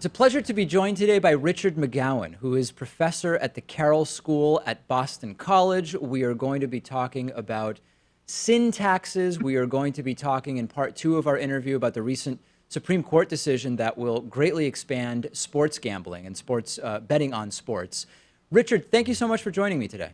It's a pleasure to be joined today by Richard McGowan, who is professor at the Carroll School at Boston College. We are going to be talking about sin taxes. We are going to be talking in part two of our interview about the recent Supreme Court decision that will greatly expand sports gambling and sports betting on sports. Richard, thank you so much for joining me today.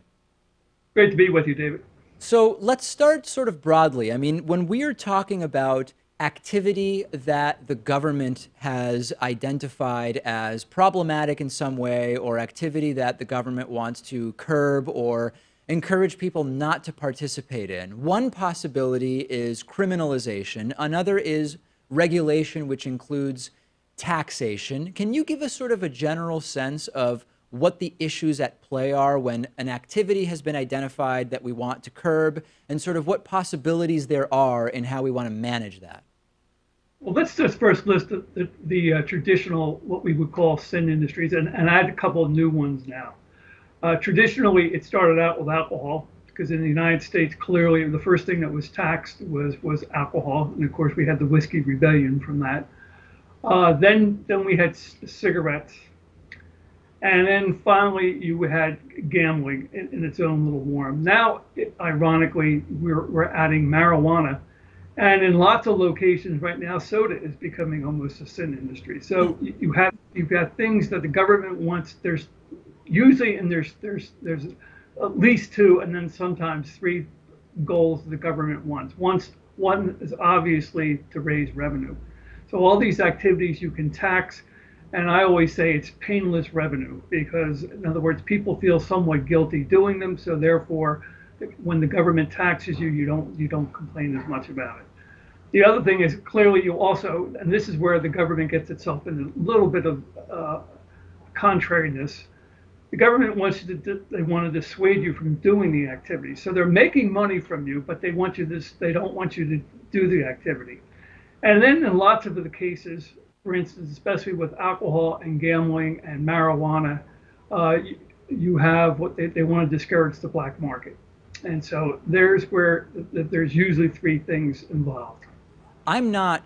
Great to be with you, David. So let's start sort of broadly. I mean, when we are talking about activity that the government has identified as problematic in some way, or activity that the government wants to curb or encourage people not to participate in, one possibility is criminalization. Another is regulation, which includes taxation. Can you give us sort of a general sense of what the issues at play are when an activity has been identified that we want to curb, and sort of what possibilities there are in how we want to manage that? Well, let's just first list the traditional, what we would call sin industries, and add a couple of new ones now. Traditionally, it started out with alcohol, because in the United States, clearly the first thing that was taxed was alcohol, and of course we had the Whiskey Rebellion from that. Then we had cigarettes, and then finally you had gambling in its own little form. Now, ironically, we're adding marijuana. And in lots of locations right now, soda is becoming almost a sin industry. So you've got things that the government wants. There's usually, and there's at least two, and then sometimes three goals the government wants. One is obviously to raise revenue. So all these activities you can tax, and I always say it's painless revenue, because in other words, people feel somewhat guilty doing them. So therefore, when the government taxes you, you don't complain as much about it. The other thing is, clearly you also, and this is where the government gets itself in a little bit of contrariness. The government wants you to, they want to dissuade you from doing the activity. So they're making money from you, but they don't want you to do the activity. And then in lots of the cases, for instance, especially with alcohol and gambling and marijuana, you have what they want to discourage the black market. And so there's where there's usually three things involved. I'm not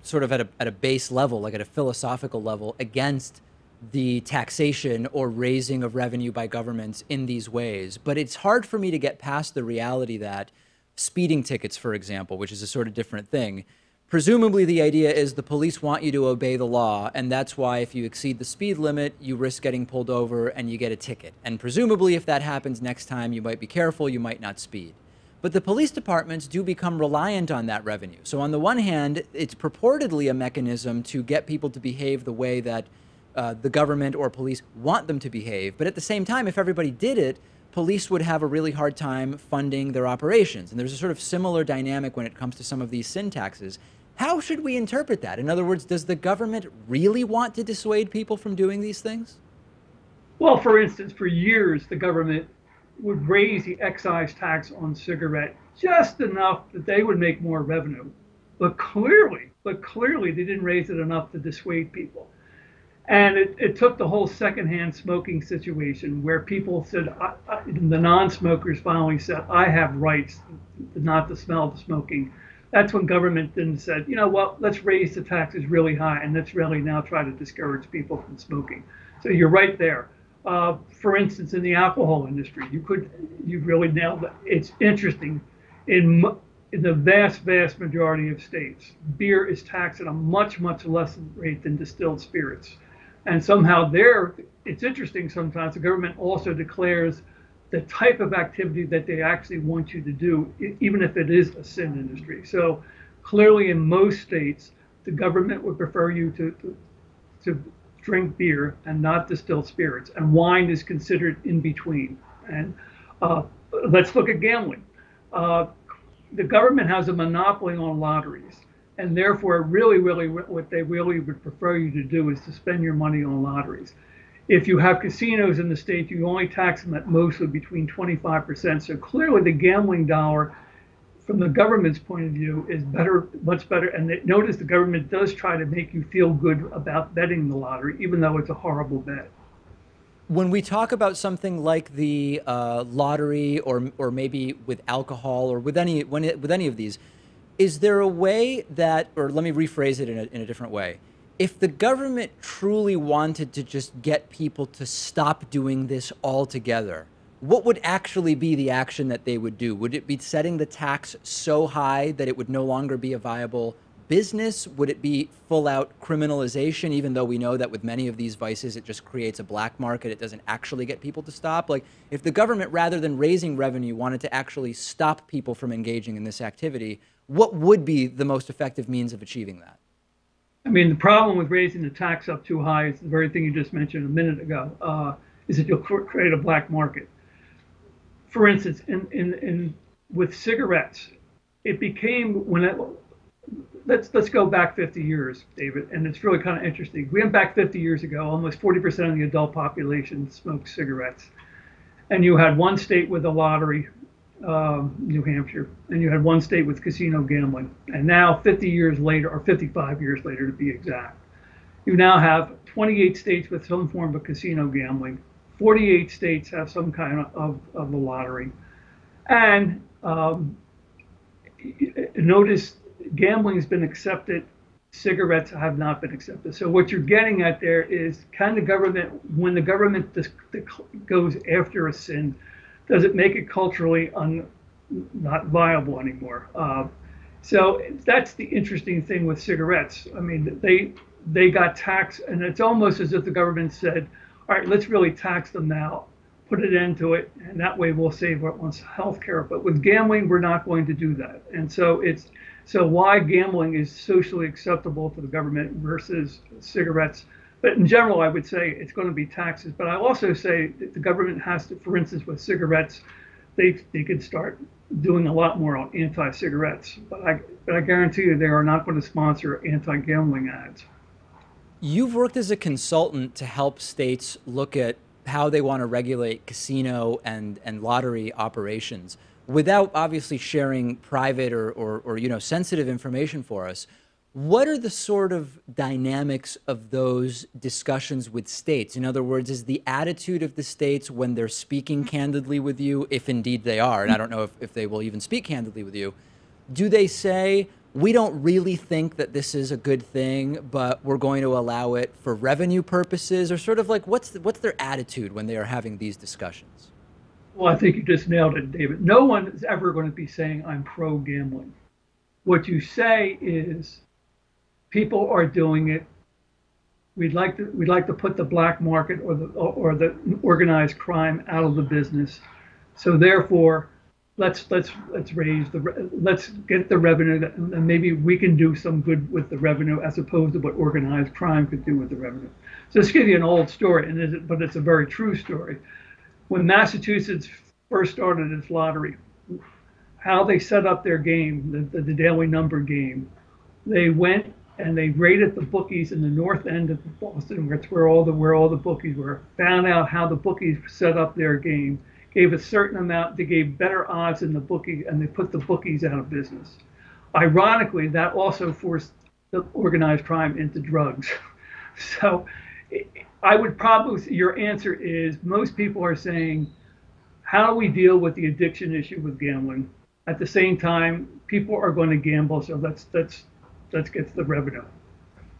sort of at a base level, like at a philosophical level, against the taxation or raising of revenue by governments in these ways. But it's hard for me to get past the reality that speeding tickets, for example, which is a sort of different thing, presumably the idea is the police want you to obey the law, and that's why if you exceed the speed limit, you risk getting pulled over and you get a ticket. And presumably if that happens next time, you might be careful, you might not speed. But the police departments do become reliant on that revenue. So on the one hand, it's purportedly a mechanism to get people to behave the way that the government or police want them to behave. But at the same time, if everybody did it, police would have a really hard time funding their operations. And there's a sort of similar dynamic when it comes to some of these sin taxes. How should we interpret that? In other words, does the government really want to dissuade people from doing these things? Well, for instance, for years, the government would raise the excise tax on cigarette just enough that they would make more revenue. But clearly they didn't raise it enough to dissuade people. And it took the whole secondhand smoking situation where people said, the non-smokers finally said, I have rights not to smell the smoking. That's when government then said, you know what, let's raise the taxes really high, and let's really now try to discourage people from smoking. So you're right there. For instance, in the alcohol industry, you really nailed it. It's interesting. In the vast majority of states, beer is taxed at a much less rate than distilled spirits. And somehow it's interesting sometimes the government also declares the type of activity that they actually want you to do, even if it is a sin industry. So clearly in most states, the government would prefer you to drink beer and not distilled spirits, and wine is considered in between. And let's look at gambling. The government has a monopoly on lotteries, and therefore really what they really would prefer you to do is to spend your money on lotteries. If you have casinos in the state, you only tax them at mostly between 25%. So clearly the gambling dollar from the government's point of view is better, much better. And notice the government does try to make you feel good about betting the lottery, even though it's a horrible bet. When we talk about something like the lottery, or maybe with alcohol, or with any of these, is there a way that, or let me rephrase it in a different way, If the government truly wanted to just get people to stop doing this altogether, what would actually be the action that they would do? Would it be setting the tax so high that it would no longer be a viable business? Would it be full out criminalization, even though we know that with many of these vices, it just creates a black market? It doesn't actually get people to stop. Like, if the government, rather than raising revenue, wanted to actually stop people from engaging in this activity, what would be the most effective means of achieving that? I mean, the problem with raising the tax up too high is the very thing you just mentioned a minute ago, is that you'll create a black market. For instance, with cigarettes, it became let's go back 50 years, David, and it's really kind of interesting. We went back 50 years ago, almost 40% of the adult population smoked cigarettes, and you had one state with a lottery, New Hampshire, and you had one state with casino gambling. And now, 50 years later, or 55 years later to be exact, you now have 28 states with some form of casino gambling. 48 states have some kind of a lottery. And notice gambling has been accepted, cigarettes have not been accepted. So what you're getting at there is, can the government, when the government goes after a sin, does it make it culturally not viable anymore? So that's the interesting thing with cigarettes. I mean, they got taxed, and it's almost as if the government said, all right, let's really tax them now, put an end to it, and that way we'll save one's health care. But with gambling, we're not going to do that. And so why gambling is socially acceptable to the government versus cigarettes. But in general, I would say it's going to be taxes. But I also say that the government has to, for instance, with cigarettes, they could start doing a lot more on anti-cigarettes. But I guarantee you they are not going to sponsor anti-gambling ads. You've worked as a consultant to help states look at how they want to regulate casino and lottery operations without obviously sharing private or sensitive information for us. What are the sort of dynamics of those discussions with states? In other words, is the attitude of the states when they're speaking candidly with you, if indeed they are, and I don't know if they will even speak candidly with you, do they say, we don't really think that this is a good thing, but we're going to allow it for revenue purposes? Or sort of like, what's their attitude when they are having these discussions? Well, I think you just nailed it, David. No one is ever going to be saying, I'm pro-gambling. What you say is, people are doing it. We'd like to put the black market or the organized crime out of the business. So therefore, let's get the revenue, and maybe we can do some good with the revenue as opposed to what organized crime could do with the revenue. So let's give you an old story, but it's a very true story. When Massachusetts first started its lottery, how they set up their game, the daily number game, they went and they raided the bookies in the north end of Boston, where all the bookies were, found out how the bookies set up their game, gave a certain amount, they gave better odds than the bookie, and they put the bookies out of business. Ironically, that also forced the organized crime into drugs. So I would probably, your answer is, most people are saying, how do we deal with the addiction issue with gambling? At the same time, people are going to gamble, so let's get to the revenue.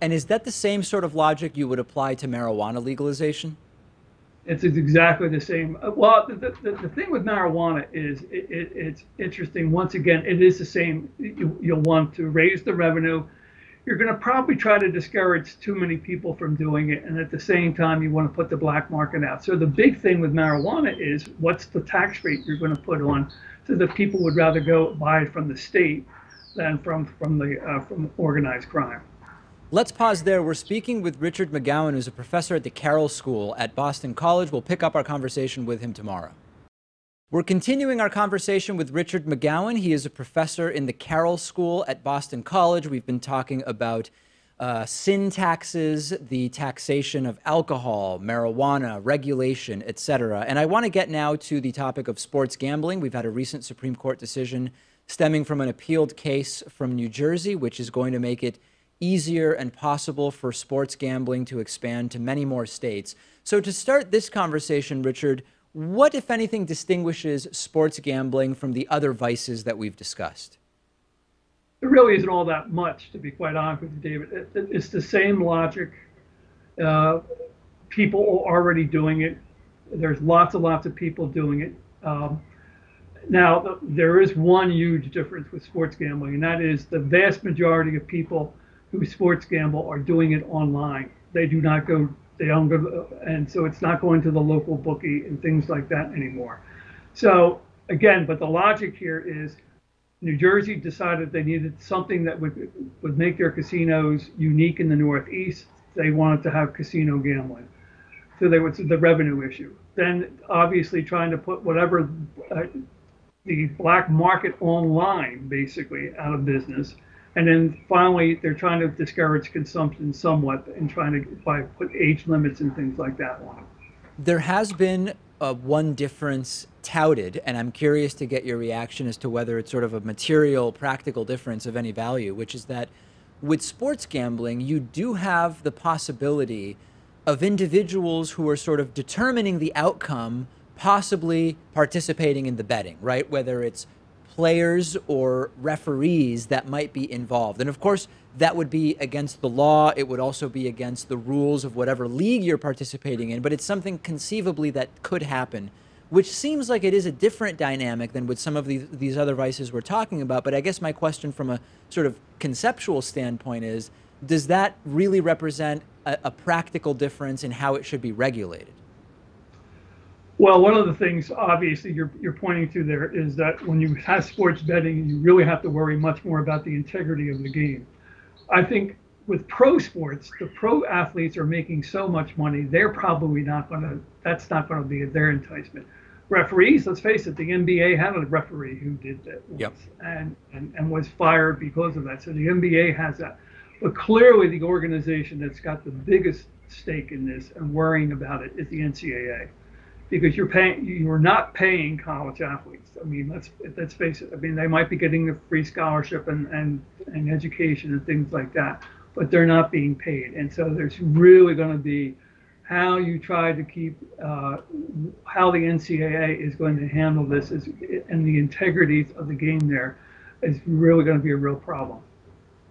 And is that the same sort of logic you would apply to marijuana legalization? It's exactly the same. Well, the thing with marijuana is it's interesting. Once again, it is the same. You'll want to raise the revenue. You're going to probably try to discourage too many people from doing it. And at the same time, you want to put the black market out. So the big thing with marijuana is, what's the tax rate you're going to put on, so that people would rather go buy it from the state than from organized crime. Let's pause there. We're speaking with Richard McGowan, who's a professor at the Carroll School at Boston College. We'll pick up our conversation with him tomorrow. We're continuing our conversation with Richard McGowan. He is a professor in the Carroll School at Boston College. We've been talking about sin taxes, the taxation of alcohol, marijuana, regulation, etc. And I want to get now to the topic of sports gambling. We've had a recent Supreme Court decision stemming from an appealed case from New Jersey, which is going to make it easier and possible for sports gambling to expand to many more states. So to start this conversation, Richard, what, if anything, distinguishes sports gambling from the other vices that we've discussed? It really isn't all that much, to be quite honest with you, David. It's the same logic. Uh, People are already doing it. There's lots and lots of people doing it. Now, there is one huge difference with sports gambling, and that is the vast majority of people who sports gamble are doing it online. They do not go, they don't go, and so it's not going to the local bookie and things like that anymore. So again, but the logic here is New Jersey decided they needed something that would make their casinos unique in the Northeast. They wanted to have casino gambling. So they would the revenue issue. Then obviously trying to put whatever the black market online basically out of business. And then finally they're trying to discourage consumption somewhat and trying to put age limits and things like that on it. There has been one difference touted, and I'm curious to get your reaction as to whether it's sort of a material, practical difference of any value, which is that with sports gambling, you do have the possibility of individuals who are sort of determining the outcome, possibly participating in the betting, right? Whether it's players or referees that might be involved. And of course, that would be against the law. It would also be against the rules of whatever league you're participating in, but it's something conceivably that could happen, which seems like it is a different dynamic than with some of these other vices we're talking about. But I guess my question from a sort of conceptual standpoint is, does that really represent a practical difference in how it should be regulated? Well, one of the things obviously you're pointing to there is that when you have sports betting, you really have to worry much more about the integrity of the game. I think with pro sports, the pro athletes are making so much money, they're probably not going to, that's not going to be their enticement. Referees, let's face it, the NBA had a referee who did that once, Yep. and was fired because of that. So the NBA has that. But clearly the organization that's got the biggest stake in this and worrying about it is the NCAA. Because you're not paying college athletes. I mean, let's face it. I mean, they might be getting a free scholarship and education and things like that, but they're not being paid. And so there's really going to be how you try to keep how the NCAA is going to handle this and the integrity of the game there is really going to be a real problem.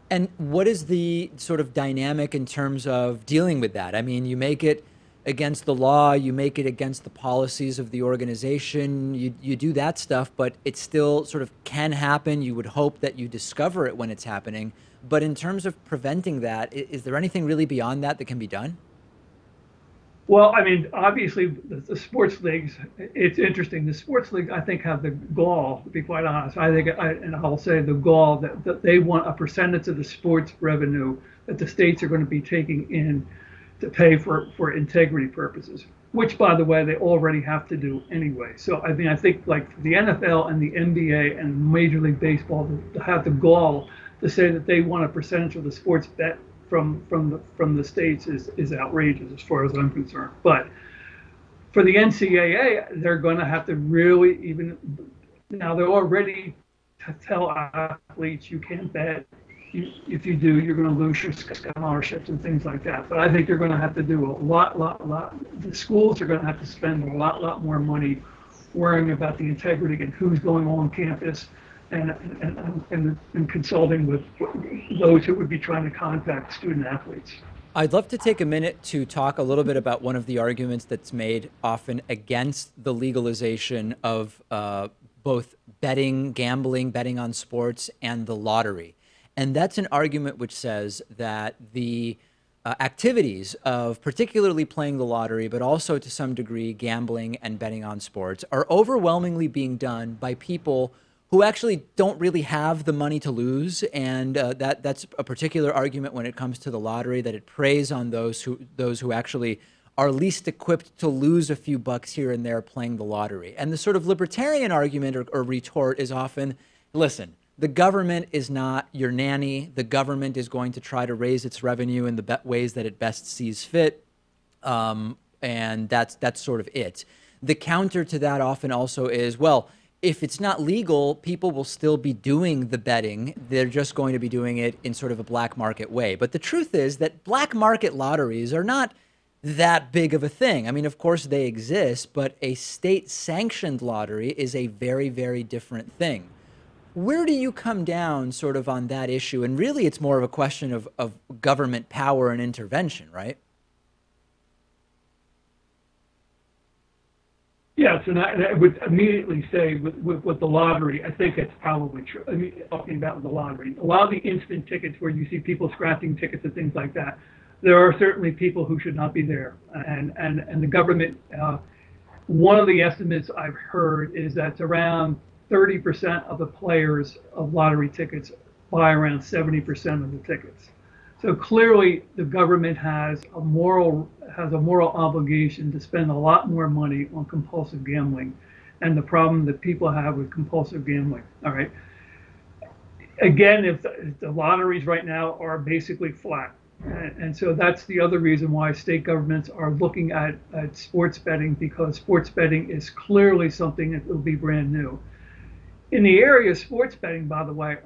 And what is the sort of dynamic in terms of dealing with that? I mean, you make it against the law, you make it against the policies of the organization, you do that stuff, but it still sort of can happen. You would hope that you discover it when it's happening. But in terms of preventing that, is there anything really beyond that that can be done? Well, I mean, obviously the sports leagues, it's interesting. The sports leagues, I think, have the gall, to be quite honest. I think, and I'll say the gall that they want a percentage of the sports revenue that the states are going to be taking in to pay for integrity purposes, which, by the way, they already have to do anyway. So, I mean, I think like the NFL and the NBA and Major League Baseball to have the gall to say that they want a percentage of the sports bet from the states is outrageous as far as I'm concerned. But for the NCAA, they're going to have to really now they're already to tell athletes you can't bet. If you do, you're going to lose your scholarships and things like that. But I think they're going to have to do a lot. The schools are going to have to spend a lot more money worrying about the integrity and who's going on campus and consulting with those who would be trying to contact student athletes. I'd love to take a minute to talk a little bit about one of the arguments that's made often against the legalization of both gambling, betting on sports, and the lottery. And that's an argument which says that the activities of particularly playing the lottery, but also to some degree gambling and betting on sports, are overwhelmingly being done by people who actually don't really have the money to lose. And that's a particular argument when it comes to the lottery, that it preys on those who actually are least equipped to lose a few bucks here and there playing the lottery. And the sort of libertarian argument or retort is often, listen, the government is not your nanny. The government is going to try to raise its revenue in the ways that it best sees fit. And that's sort of it. The counter to that often also is, well, if it's not legal, people will still be doing the betting. They're just going to be doing it in sort of a black market way. But the truth is that black market lotteries are not that big of a thing. I mean, of course they exist, but a state-sanctioned lottery is a very, very different thing. Where do you come down sort of on that issue? And really, it's more of a question of government power and intervention, right? Yes, and I would immediately say with the lottery, I think it's probably true. I mean, talking about the lottery, a lot of the instant tickets where you see people scratching tickets and things like that, there are certainly people who should not be there. And the government, one of the estimates I've heard is that around 30% of the players of lottery tickets buy around 70% of the tickets. So clearly, the government has a moral obligation to spend a lot more money on compulsive gambling, and the problem that people have with compulsive gambling. All right. Again, if the lotteries right now are basically flat, and so that's the other reason why state governments are looking at sports betting, because sports betting is clearly something that will be brand new. In the area of sports betting, by the way,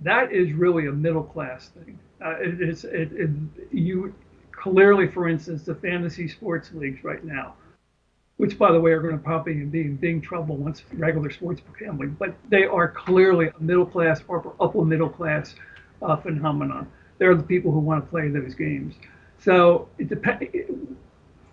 that is really a middle class thing. You clearly, for instance, the fantasy sports leagues right now, which by the way are going to probably be in big trouble once regular sports gambling, but they are clearly a middle class or upper middle class phenomenon. They're the people who want to play those games. So it depends.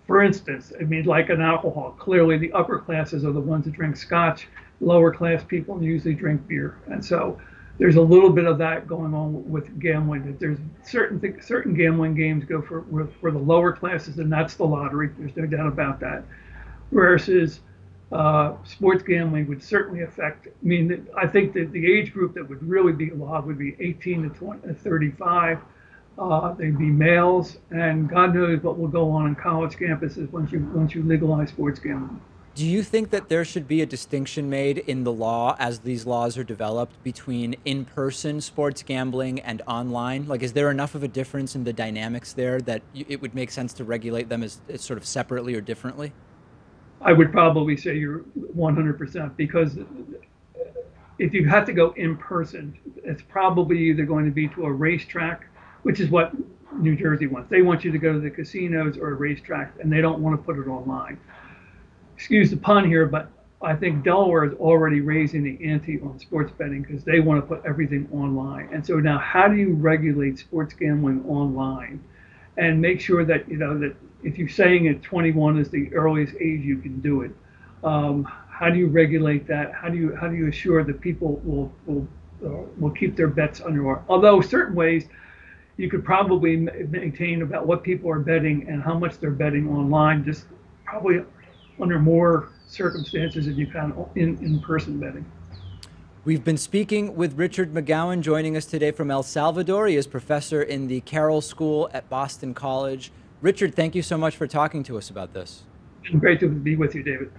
For instance, I mean, like an alcohol, clearly the upper classes are the ones that drink scotch. Lower class people usually drink beer, and so there's a little bit of that going on with gambling. That there's certain gambling games go for the lower classes, and that's the lottery. There's no doubt about that. Versus sports gambling would certainly affect. I mean, I think that the age group that would really be allowed would be 18 to 35. They'd be males, and God knows what will go on college campuses once you legalize sports gambling. Do you think that there should be a distinction made in the law as these laws are developed between in-person sports gambling and online? Like, is there enough of a difference in the dynamics there that it would make sense to regulate them as sort of separately or differently? I would probably say you're 100%, because if you have to go in person, it's probably either going to be to a racetrack, which is what New Jersey wants. They want you to go to the casinos or a racetrack, and they don't want to put it online. Excuse the pun here, but I think Delaware is already raising the ante on sports betting because they want to put everything online. And so now, how do you regulate sports gambling online and make sure that, that if you're saying at 21 is the earliest age you can do it, how do you regulate that? How do you assure that people will keep their bets under? Although certain ways you could probably maintain about what people are betting and how much they're betting online, just probably under more circumstances than you can in-person betting. We've been speaking with Richard McGowan, joining us today from El Salvador. He is professor in the Carroll School at Boston College. Richard, thank you so much for talking to us about this. It's been great to be with you, David.